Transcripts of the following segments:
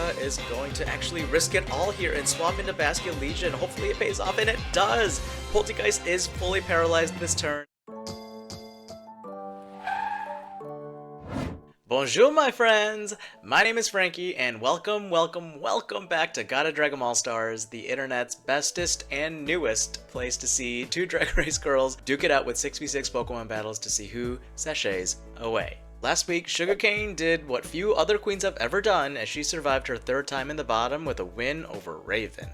Saphira is going to actually risk it all here and swap into Bastion Legion. Hopefully it pays off, and it does! Poltergeist is fully paralyzed this turn. Bonjour, my friends! My name is Frankie, and welcome back to Gotta Drag 'em All Stars, the internet's bestest and newest place to see two Drag Race girls duke it out with 6v6 Pokemon battles to see who sachets away. Last week, Sugarcane did what few other queens have ever done, as she survived her third time in the bottom with a win over Raven.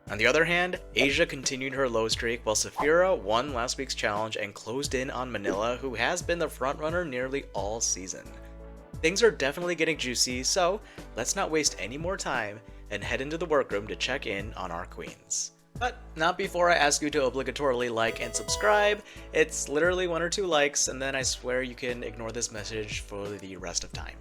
On the other hand, Asia continued her low streak, while Saphira won last week's challenge and closed in on Manila, who has been the frontrunner nearly all season. Things are definitely getting juicy, so let's not waste any more time and head into the workroom to check in on our queens. But not before I ask you to obligatorily like and subscribe. It's literally 1 or 2 likes, and then I swear you can ignore this message for the rest of time.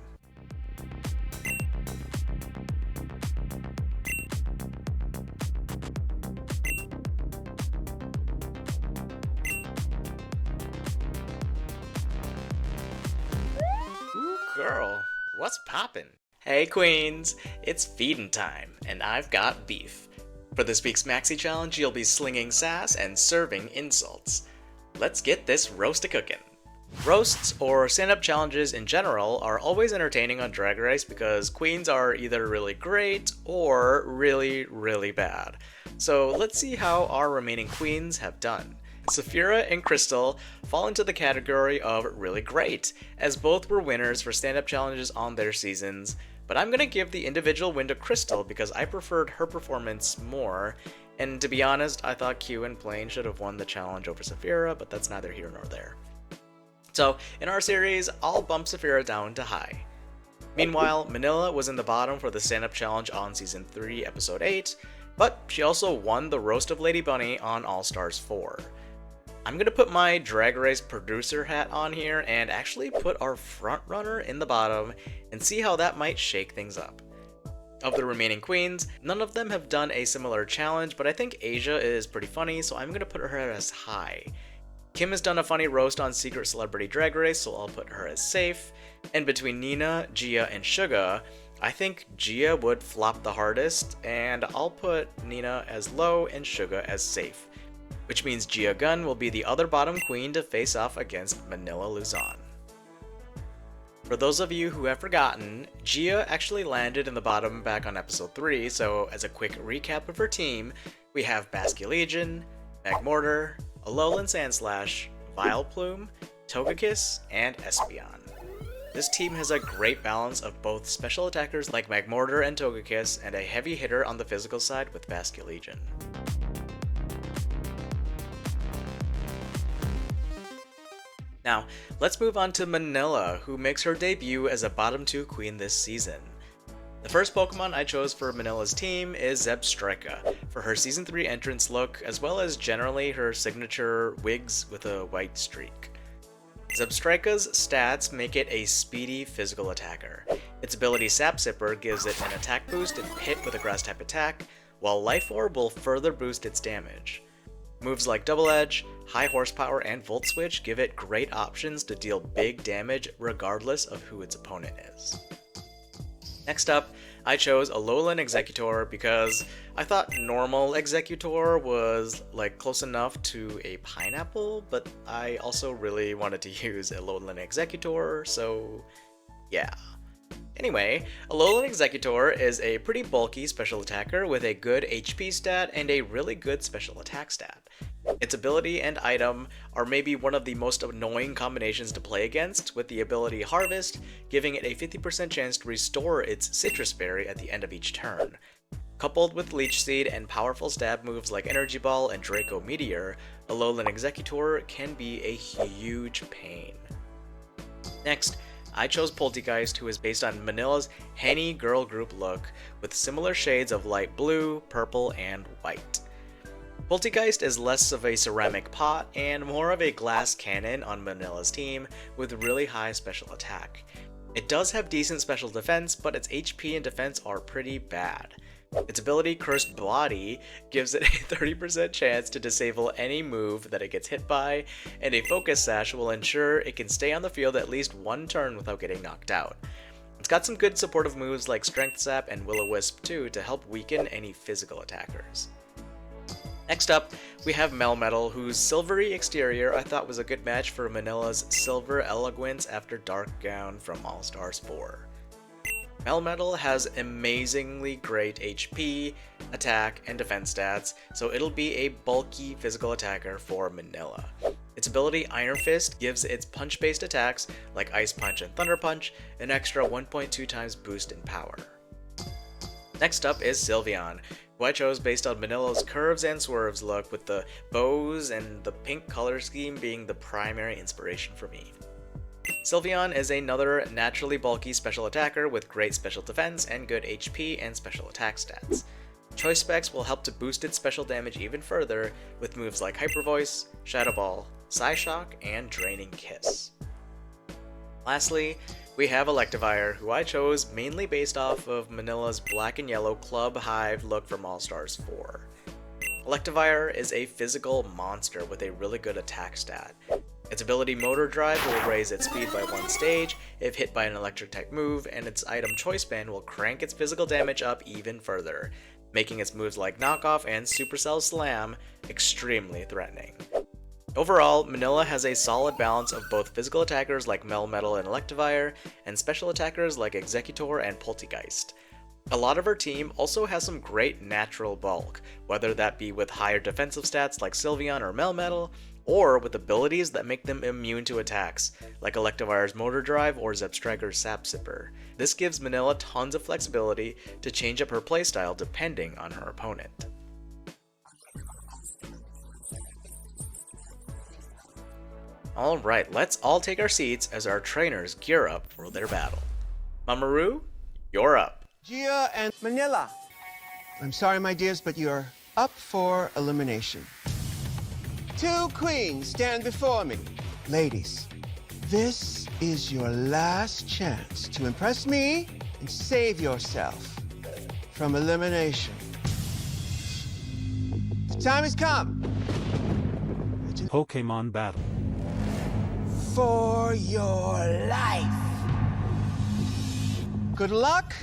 Ooh, girl, what's poppin'? Hey queens, it's feedin' time, and I've got beef. For this week's Maxi Challenge, you'll be slinging sass and serving insults. Let's get this roast a-cookin'. Roasts, or stand-up challenges in general, are always entertaining on Drag Race because queens are either really great or really bad. So let's see how our remaining queens have done. Saphira and Crystal fall into the category of really great, as both were winners for stand-up challenges on their seasons, but I'm gonna give the individual win to Crystal because I preferred her performance more, and to be honest, I thought Q and Plain should have won the challenge over Saphira, but that's neither here nor there. So, in our series, I'll bump Saphira down to high. Meanwhile, Manila was in the bottom for the stand-up challenge on Season 3, Episode 8, but she also won the Roast of Lady Bunny on All Stars 4. I'm gonna put my Drag Race producer hat on here and actually put our frontrunner in the bottom and see how that might shake things up. Of the remaining queens, none of them have done a similar challenge, but I think Asia is pretty funny, so I'm gonna put her as high. Kim has done a funny roast on Secret Celebrity Drag Race, so I'll put her as safe. And between Nina, Gia, and Suga, I think Gia would flop the hardest, and I'll put Nina as low and Suga as safe. Which means GIA GUNN will be the other bottom queen to face off against Manila Luzon. For those of you who have forgotten, Gia actually landed in the bottom back on episode 3, so as a quick recap of her team, we have Bastion Legion, Magmortar, Alolan Sandslash, Vileplume, Togekiss, and Espeon. This team has a great balance of both special attackers like Magmortar and Togekiss, and a heavy hitter on the physical side with Bastion Legion. Now, let's move on to Manila, who makes her debut as a bottom 2 queen this season. The first Pokemon I chose for Manila's team is Zebstrika, for her Season 3 entrance look, as well as generally her signature wigs with a white streak. Zebstrika's stats make it a speedy physical attacker. Its ability Sap Sipper gives it an attack boost if hit with a grass type attack, while Life Orb will further boost its damage. Moves like Double Edge, High Horsepower, and Volt Switch give it great options to deal big damage regardless of who its opponent is. Next up, I chose Alolan Executor because I thought normal Executor was like close enough to a pineapple, but I also really wanted to use Alolan Executor, so yeah. Anyway, Alolan Executor is a pretty bulky special attacker with a good HP stat and a really good special attack stat. Its ability and item are maybe one of the most annoying combinations to play against, with the ability Harvest giving it a 50% chance to restore its Citrus Berry at the end of each turn. Coupled with Leech Seed and powerful stab moves like Energy Ball and Draco Meteor, Alolan Executor can be a huge pain. Next, I chose Poltergeist, who is based on Manila's Henny girl group look, with similar shades of light blue, purple, and white. Poltergeist is less of a ceramic pot and more of a glass cannon on Manila's team, with really high special attack. It does have decent special defense, but its HP and defense are pretty bad. Its ability Cursed Body gives it a 30% chance to disable any move that it gets hit by, and a Focus Sash will ensure it can stay on the field at least one turn without getting knocked out. It's got some good supportive moves like Strength Sap and Will-O-Wisp too to help weaken any physical attackers. Next up, we have Melmetal, whose silvery exterior I thought was a good match for Manila's Silver Eloquence after Dark Gown from All-Stars 4. Melmetal has amazingly great HP, attack, and defense stats, so it'll be a bulky physical attacker for Manila. Its ability Iron Fist gives its punch-based attacks, like Ice Punch and Thunder Punch, an extra 1.2 times boost in power. Next up is Sylveon, who I chose based on Manila's curves and swerves look, with the bows and the pink color scheme being the primary inspiration for me. Sylveon is another naturally bulky special attacker with great special defense and good HP and special attack stats. Choice specs will help to boost its special damage even further with moves like Hyper Voice, Shadow Ball, Psyshock, and Draining Kiss. Lastly, we have Electivire, who I chose mainly based off of Manila's black and yellow Club Hive look from All-Stars 4. Electivire is a physical monster with a really good attack stat. Its ability Motor Drive will raise its speed by 1 stage if hit by an electric type move, and its item Choice Band will crank its physical damage up even further, making its moves like Knockoff and Supercell Slam extremely threatening. Overall, Manila has a solid balance of both physical attackers like Melmetal and Electivire, and special attackers like Executor and Poltegeist. A lot of her team also has some great natural bulk, whether that be with higher defensive stats like Sylveon or Melmetal, or with abilities that make them immune to attacks, like Electivire's Motor Drive or Zebstrika's Sap Sipper. This gives Manila tons of flexibility to change up her playstyle depending on her opponent. Alright, let's all take our seats as our trainers gear up for their battle. Mamoru, you're up. GIA and Manila. I'm sorry, my dears, but you're up for elimination. 2 queens stand before me. Ladies, this is your last chance to impress me and save yourself from elimination. The time has come. Pokemon battle. For your life. Good luck,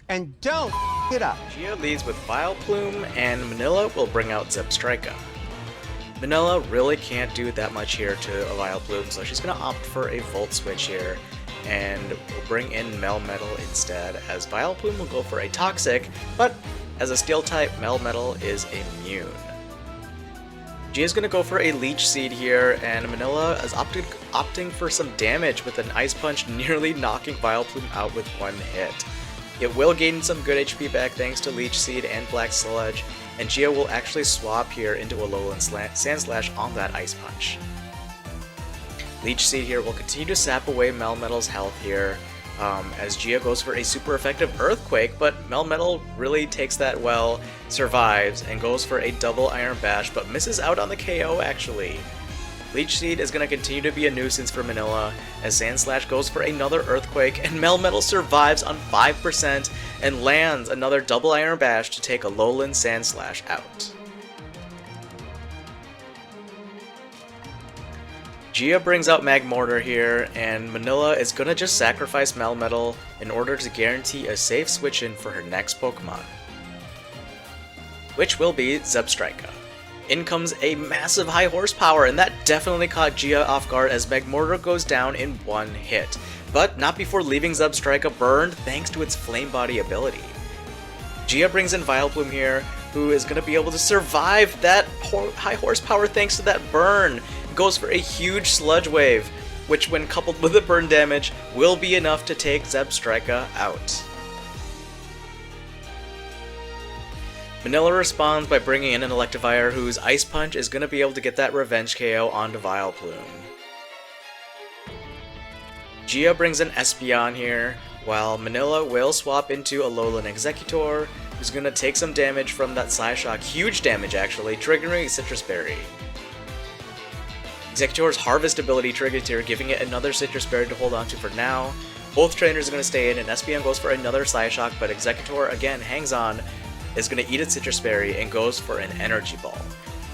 and don't get up. GIA leads with Vileplume, and Manila will bring out Zebstrika. Manila really can't do that much here to a Vileplume, so she's going to opt for a Volt Switch here, and will bring in Melmetal instead, as Vileplume will go for a Toxic, but as a Steel type, Melmetal is immune. GIA is going to go for a Leech Seed here, and Manila is opting for some damage with an Ice Punch, nearly knocking Vileplume out with 1 hit. It will gain some good HP back thanks to Leech Seed and Black Sludge, and GIA will actually swap here into a Alolan Sandslash on that Ice Punch. Leech Seed here will continue to sap away Melmetal's health here, as GIA goes for a super effective Earthquake, but Melmetal really takes that well, survives, and goes for a double Iron Bash, but misses out on the KO actually. Leech Seed is going to continue to be a nuisance for Manila, as Sandslash goes for another Earthquake, and Melmetal survives on 5% and lands another double Iron Bash to take Alolan Sandslash out. GIA brings out Magmortar here, and Manila is gonna just sacrifice Melmetal in order to guarantee a safe switch-in for her next Pokemon, which will be Zebstrika. In comes a massive high horsepower, and that definitely caught GIA off guard as Magmortar goes down in 1 hit, but not before leaving Zebstrika burned thanks to its Flame Body ability. GIA brings in Vileplume here, who is going to be able to survive that high horsepower thanks to that burn. Goes for a huge Sludge Wave, which when coupled with the burn damage will be enough to take Zebstrika out. Manila responds by bringing in an Electivire, whose Ice Punch is going to be able to get that revenge KO onto Vileplume. GIA brings in Espeon here, while Manila will swap into Alolan Executor, who's going to take some damage from that Psyshock, huge damage actually, triggering Citrus Berry. Executor's Harvest ability triggered here, giving it another Citrus Berry to hold on to for now. Both trainers are going to stay in, and Espeon goes for another Psyshock, but Executor again hangs on, is going to eat its Citrus Berry, and goes for an Energy Ball.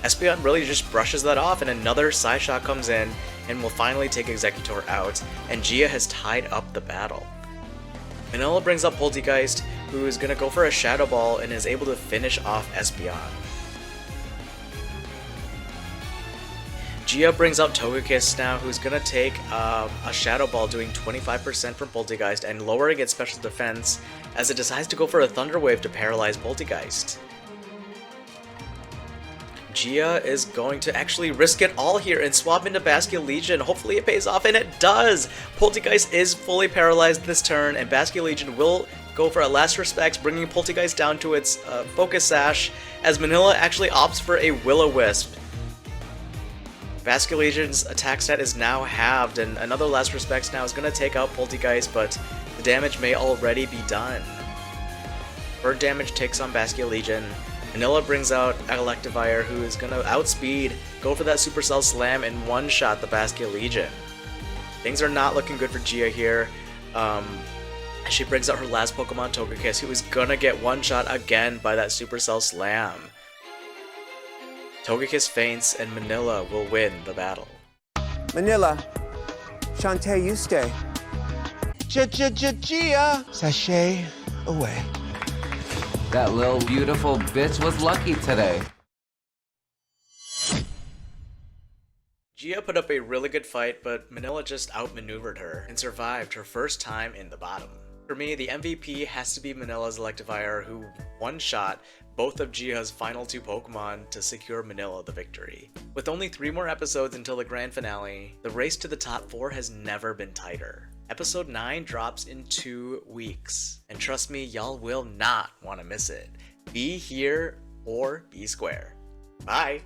Espeon really just brushes that off, and another Psyshock comes in, and will finally take Executor out, and GIA has tied up the battle. Manila brings up Poltergeist, who is going to go for a Shadow Ball and is able to finish off Espeon. GIA brings out Togekiss now, who's going to take a Shadow Ball doing 25% from Poltergeist and lowering its special defense as it decides to go for a Thunder Wave to paralyze Poltergeist. GIA is going to actually risk it all here and swap into Basculegion. Hopefully it pays off, and it does! Poltergeist is fully paralyzed this turn, and Basculegion will go for a last respects, bringing Poltergeist down to its Focus Sash, as Manila actually opts for a Will-O-Wisp. Basculegion's attack stat is now halved, and another last respects now is going to take out Poltergeist, but the damage may already be done. Bird damage takes on Basculegion. Manila brings out Electivire, who is going to outspeed, go for that Supercell Slam, and one-shot the Basculegion. Things are not looking good for GIA here. She brings out her last Pokemon, Togekiss, who is going to get one-shot again by that Supercell Slam. Togekiss faints, and Manila will win the battle. Manila, Shantae, you stay. Gia, sashay away. That little beautiful bitch was lucky today. GIA put up a really good fight, but Manila just outmaneuvered her and survived her first time in the bottom. For me, the MVP has to be Manila's Electivire, who one-shot both of GIA's final two Pokemon to secure Manila the victory. With only 3 more episodes until the grand finale, the race to the top 4 has never been tighter. Episode 9 drops in 2 weeks, and trust me, y'all will not want to miss it. Be here or be square. Bye!